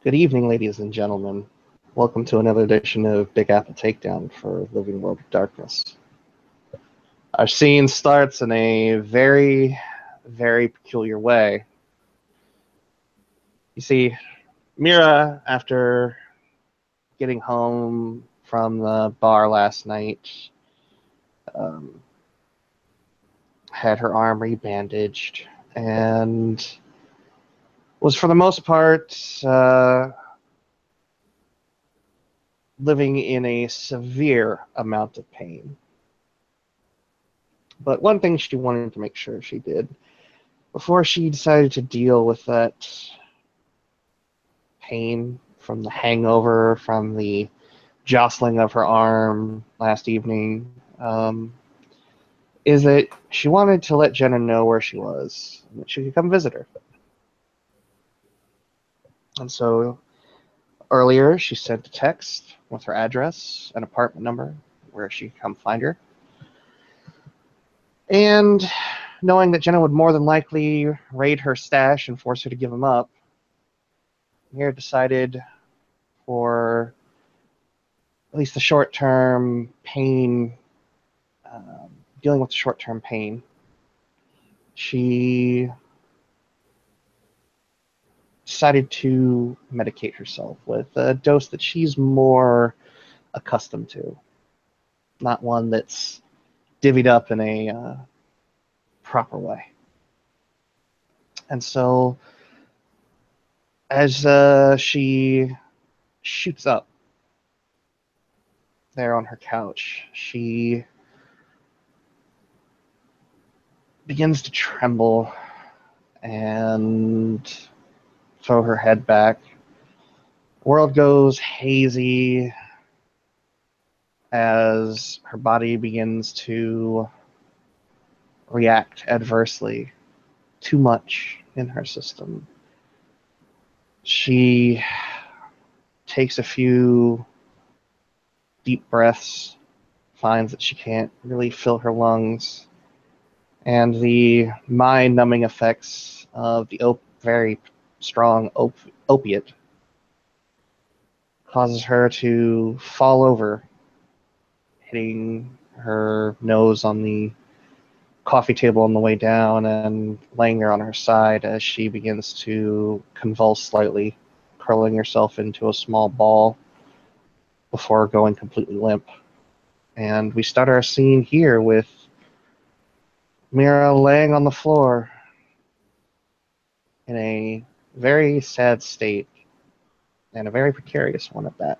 Good evening, ladies and gentlemen. Welcome to another edition of Big Apple Takedown for Living World of Darkness. Our scene starts in a very, very peculiar way. You see, Mira, after getting home from the bar last night, had her arm rebandaged and was, for the most part, living in a severe amount of pain. But one thing she wanted to make sure she did before she decided to deal with that pain from the hangover, from the jostling of her arm last evening, is that she wanted to let Jenna know where she was and that she could come visit her. And so earlier she sent a text with her address and apartment number where she could come find her. And knowing that Jenna would more than likely raid her stash and force her to give him up, Mira decided, for at least the short-term pain, dealing with the short-term pain, she decided to medicate herself with a dose that she's more accustomed to, not one that's divvied up in a proper way. And so as she shoots up there on her couch, she begins to tremble and throw her head back. The world goes hazy as her body begins to react adversely. Too much in her system. She takes a few deep breaths, finds that she can't really fill her lungs, and the mind-numbing effects of the very strong opiate causes her to fall over, hitting her nose on the coffee table on the way down and laying her on her side as she begins to convulse slightly, curling herself into a small ball before going completely limp. And we start our scene here with Mira laying on the floor in a very sad state, and a very precarious one at that.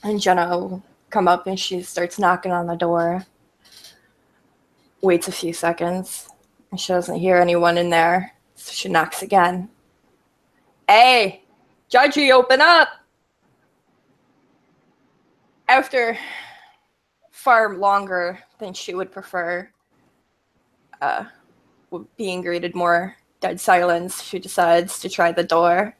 And Jenna will come up and she starts knocking on the door, waits a few seconds, and she doesn't hear anyone in there, so she knocks again. Hey, Judgy, open up! After far longer than she would prefer, being greeted more dead silence, she decides to try the door.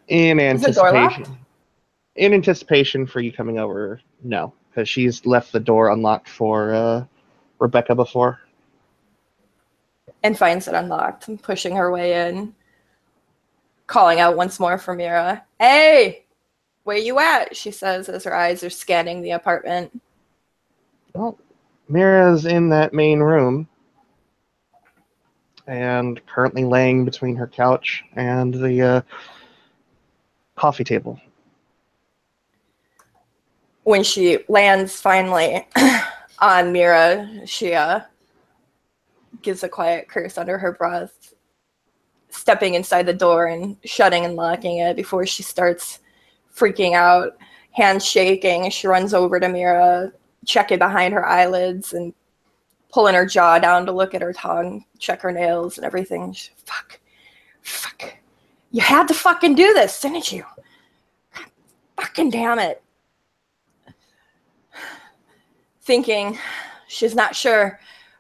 In Is the door locked? In anticipation for you coming over, no, because she's left the door unlocked for Rebecca before. And finds it unlocked and pushing her way in, calling out once more for Mira. Hey, where you at? She says as her eyes are scanning the apartment. Well, Mira's in that main room and currently laying between her couch and the coffee table. When she lands finally on Mira, she gives a quiet curse under her breath, stepping inside the door and shutting and locking it before she starts freaking out, hands shaking. She runs over to Mira, checking behind her eyelids and pulling her jaw down to look at her tongue, check her nails and everything. Fuck. You had to fucking do this, didn't you? God, fucking damn it. Thinking she's not sure,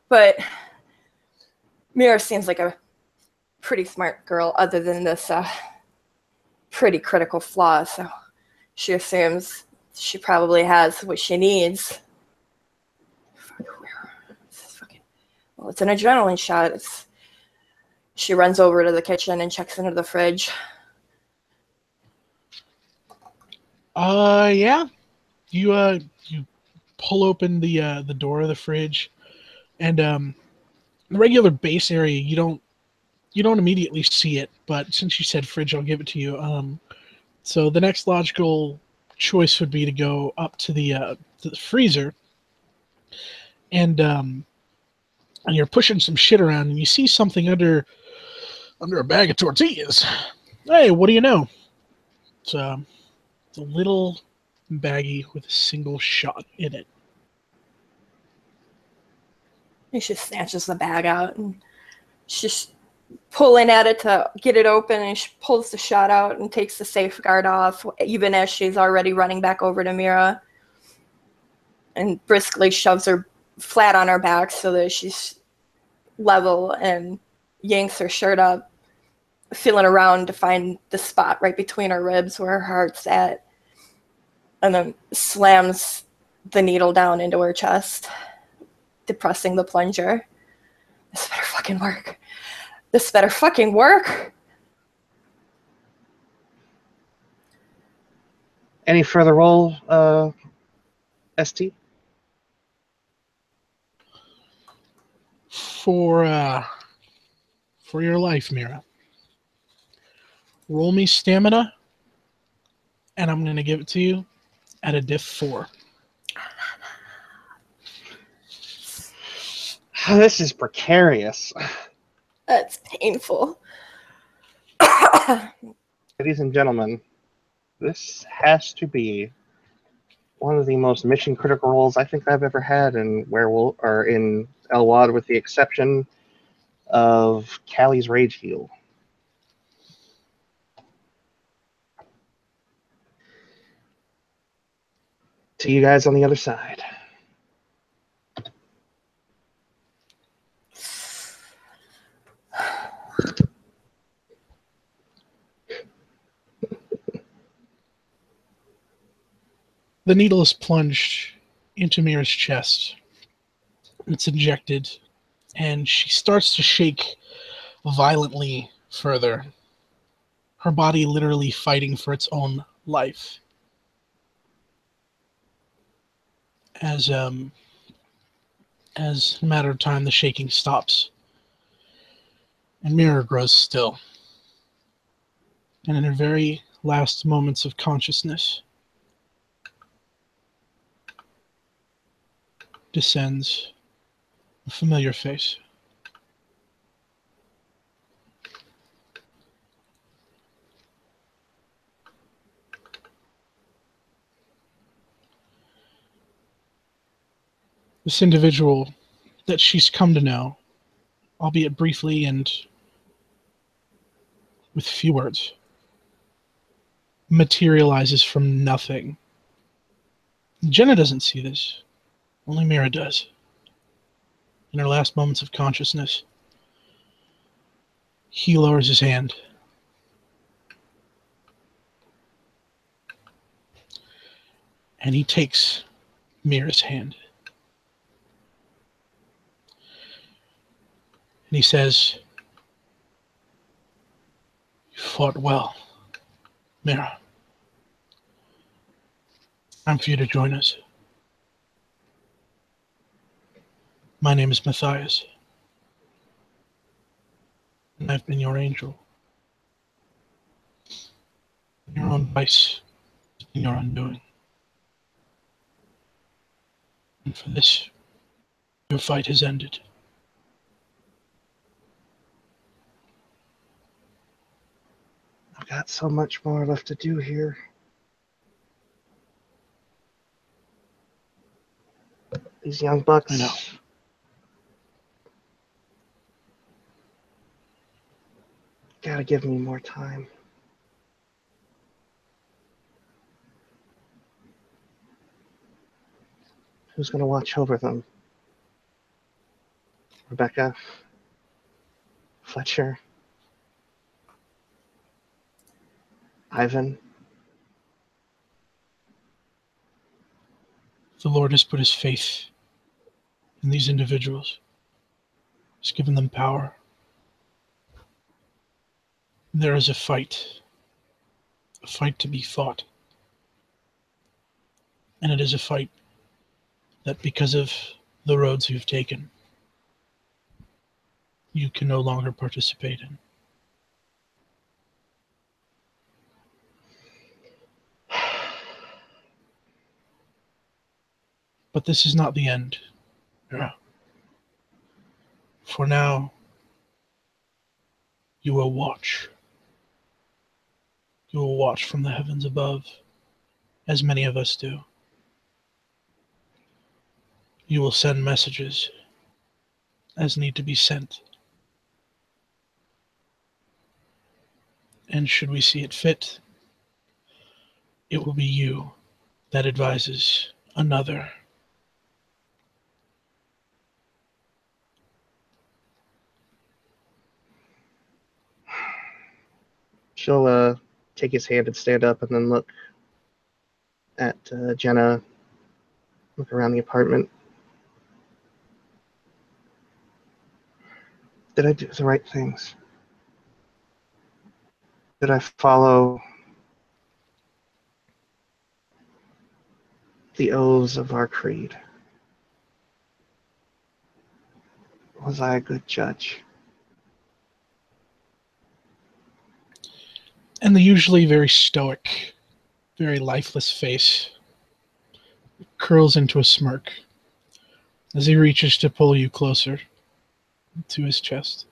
but Mira seems like a pretty smart girl other than this pretty critical flaw, so she assumes she probably has what she needs. Well, it's an adrenaline shot. She runs over to the kitchen and checks into the fridge. Yeah. You pull open the door of the fridge, and the regular base area you don't immediately see it, but since you said fridge, I'll give it to you. So the next logical choice would be to go up to the freezer, and you're pushing some shit around, and you see something under a bag of tortillas. Hey, what do you know? It's a little baggie with a single shot in it. And she snatches the bag out and she's pulling at it to get it open, and she pulls the shot out and takes the safeguard off, even as she's already running back over to Mira, and briskly shoves her flat on her back so that she's level and yanks her shirt up, feeling around to find the spot right between her ribs where her heart's at, and then slams the needle down into her chest, depressing the plunger. This better fucking work. This better fucking work. Any further roll, ST? For your life, Mira. Roll me stamina, and I'm gonna give it to you at a diff 4. This is precarious. That's painful. Ladies and gentlemen, this has to be one of the most mission critical roles I think I've ever had in Werewolf or in LWoD, with the exception of Callie's Rage Heal. See you guys on the other side. The needle is plunged into Mira's chest. It's injected, and she starts to shake violently further, her body literally fighting for its own life. As a matter of time, the shaking stops, and Mira grows still. And in her very last moments of consciousness, descends a familiar face. This individual that she's come to know, albeit briefly and with few words, materializes from nothing. Jenna doesn't see this. Only Mira does. In her last moments of consciousness, he lowers his hand. And he takes Mira's hand. And he says, "You fought well, Mira. Time for you to join us. My name is Matthias. And I've been your angel. Your own vice has been your undoing. And for this, your fight has ended." I've got so much more left to do here. These young bucks. I know. Gotta give me more time. Who's gonna watch over them? Rebecca? Fletcher? Ivan? The Lord has put his faith in these individuals. has given them power. There is a fight to be fought. And it is a fight that, because of the roads you've taken, you can no longer participate in. But this is not the end, Mira. For now, you will watch. You will watch from the heavens above, as many of us do. You will send messages as need to be sent. And should we see it fit, it will be you that advises another. She'll take his hand and stand up and then look at Jenna, look around the apartment. Did I do the right things? Did I follow the oaths of our creed? Was I a good judge? And the usually very stoic, very lifeless face curls into a smirk as he reaches to pull you closer to his chest.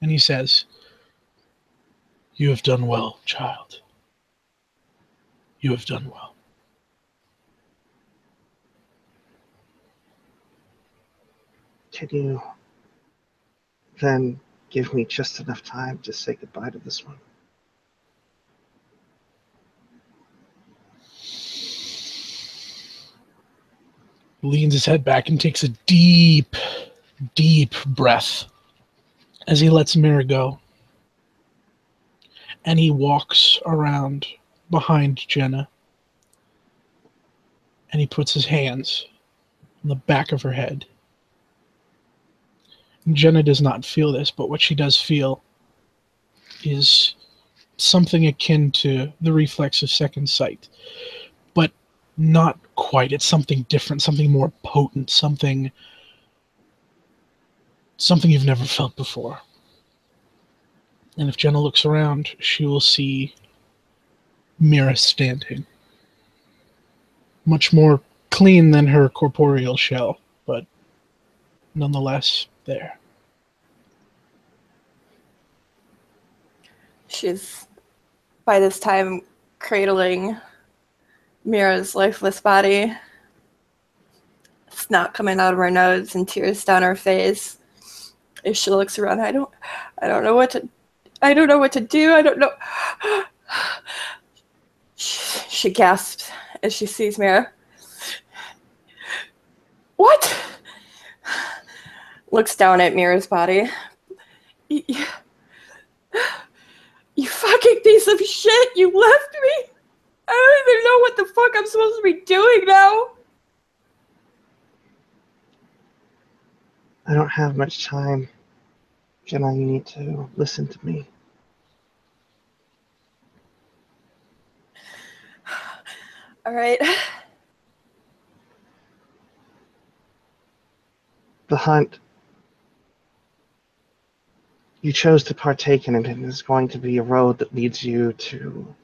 And he says, "You have done well, child. You have done well." Can you then give me just enough time to say goodbye to this one? Leans his head back and takes a deep, deep breath as he lets Mira go. And he walks around behind Jenna. And he puts his hands on the back of her head. Jenna does not feel this, but what she does feel is something akin to the reflex of second sight, but not quite. It's something different, something more potent, something you've never felt before. And if Jenna looks around, she will see Mira standing. Much more clean than her corporeal shell, but nonetheless there. She's, by this time, cradling Mira's lifeless body. Snot coming out of her nose and tears down her face. As she looks around, I don't know what to do. I don't know. She gasps as she sees Mira. What? Looks down at Mira's body. You fucking piece of shit! You left me! I don't even know what the fuck I'm supposed to be doing now! I don't have much time. Jenna, you need to listen to me. Alright. The hunt you chose to partake in it, and is going to be a road that leads you to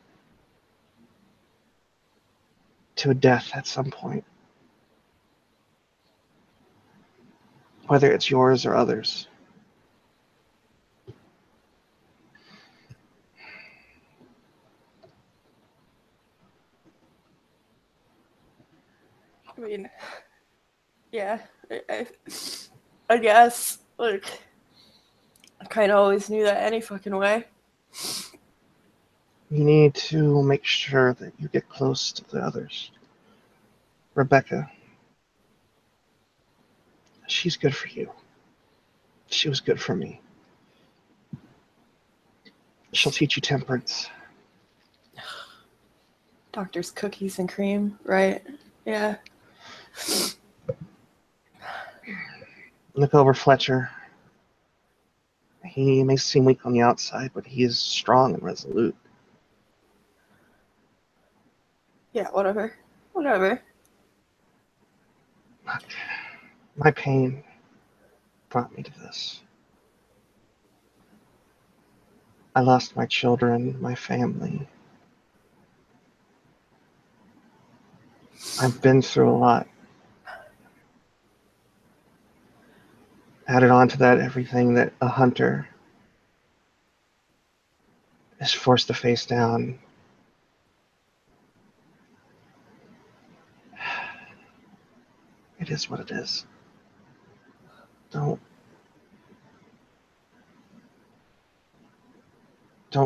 a death at some point. Whether it's yours or others. I mean, yeah, I guess, like, I kind of always knew that any fucking way. You need to make sure that you get close to the others. Rebecca, she's good for you. She was good for me. She'll teach you temperance. Doctor's cookies and cream, right? Yeah. Look over Fletcher. He may seem weak on the outside, but he is strong and resolute. Yeah, whatever. Whatever. My pain brought me to this. I lost my children, my family. I've been through a lot. Added on to that everything that a hunter is forced to face down. It is what it is. Don't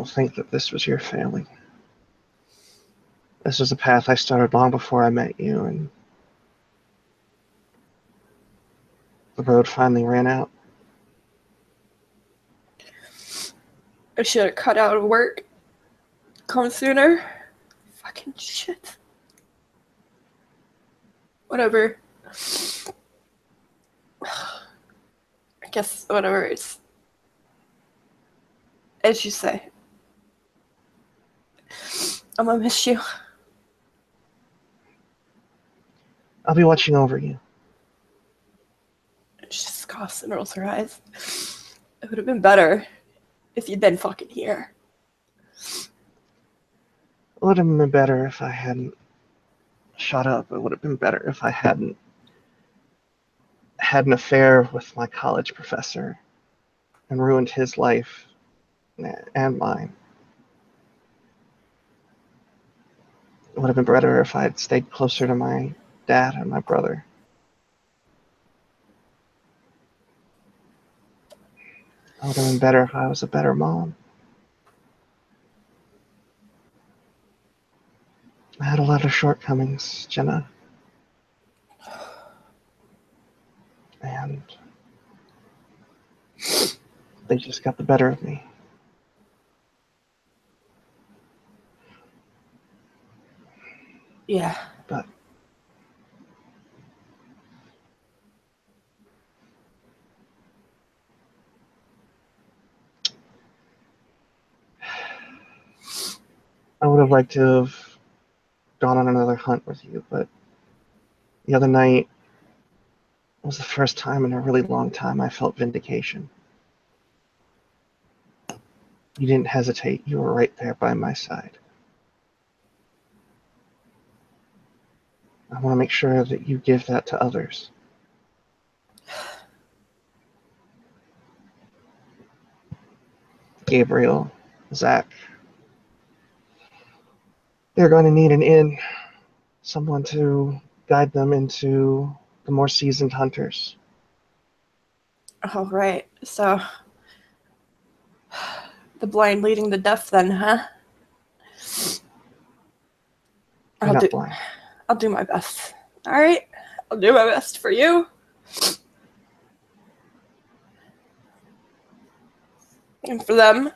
think that this was your failing. This was a path I started long before I met you, and the road finally ran out. I should have cut out of work. Come sooner. Fucking shit. Whatever. I guess whatever is. As you say. I'm gonna miss you. I'll be watching over you. She scoffs and rolls her eyes. It would have been better if you'd been fucking here. It would have been better if I hadn't shut up. It would have been better if I hadn't had an affair with my college professor and ruined his life and mine. It would have been better if I had stayed closer to my dad and my brother. It would have been better if I was a better mom. I had a lot of shortcomings, Jenna. And they just got the better of me. Yeah. But I would have liked to have gone on another hunt with you, but the other night was the first time in a really long time I felt vindication. You didn't hesitate. You were right there by my side. I want to make sure that you give that to others. Gabriel, Zach, they're going to need an inn, someone to guide them into the more seasoned hunters. Oh, right. So, the blind leading the deaf then, huh? You're not blind. I'll do my best. All right? I'll do my best for you. And for them.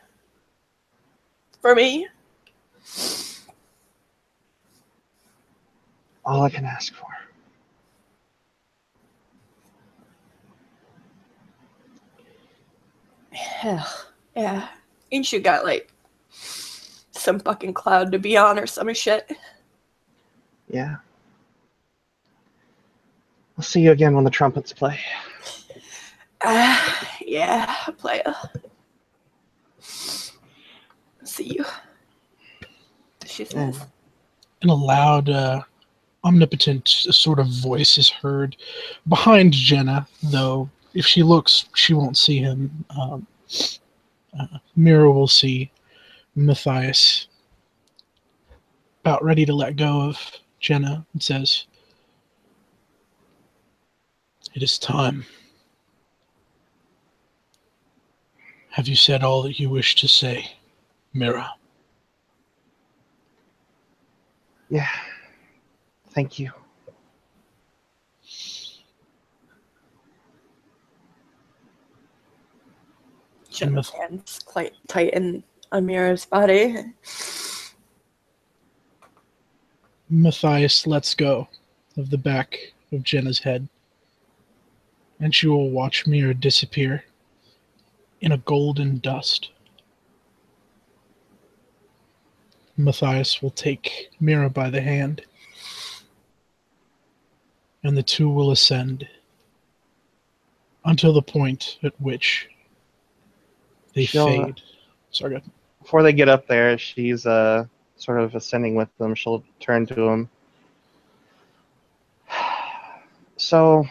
For me. All I can ask for. Yeah. Ain't you got, like, some fucking cloud to be on or some shit? Yeah. I'll see you again when the trumpets play. Yeah, playa. See you. She says. And a loud, omnipotent sort of voice is heard behind Jenna, though if she looks, she won't see him. Mira will see Matthias about ready to let go of Jenna and says, "It is time. Have you said all that you wish to say, Mira?" Yeah. Thank you. Jenna's hands quite tighten on Mira's body. Matthias lets go of the back of Jenna's head, and she will watch Mira disappear in a golden dust. Matthias will take Mira by the hand, and the two will ascend until the point at which they She'll, fade. Sorry, go ahead. before they get up there, she's sort of ascending with them. She'll turn to him. So,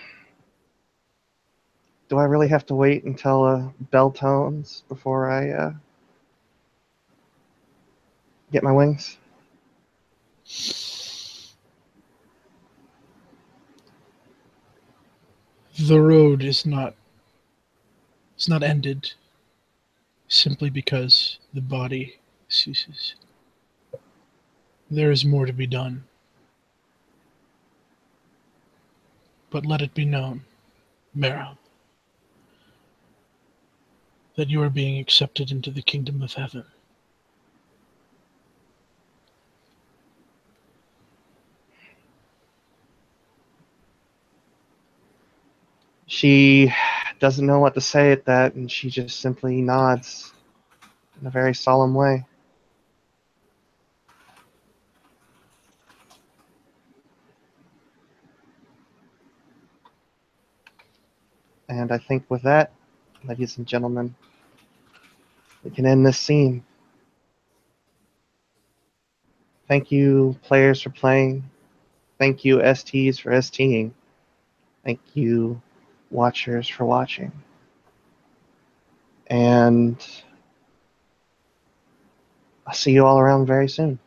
do I really have to wait until bell tones before I get my wings? The road is not ended simply because the body ceases. There is more to be done. But let it be known, Mara, that you are being accepted into the kingdom of heaven. She doesn't know what to say at that, and she just simply nods in a very solemn way. And I think with that, ladies and gentlemen, we can end this scene. Thank you, players, for playing. Thank you, STs, for STing. Thank you, watchers, for watching. And I'll see you all around very soon.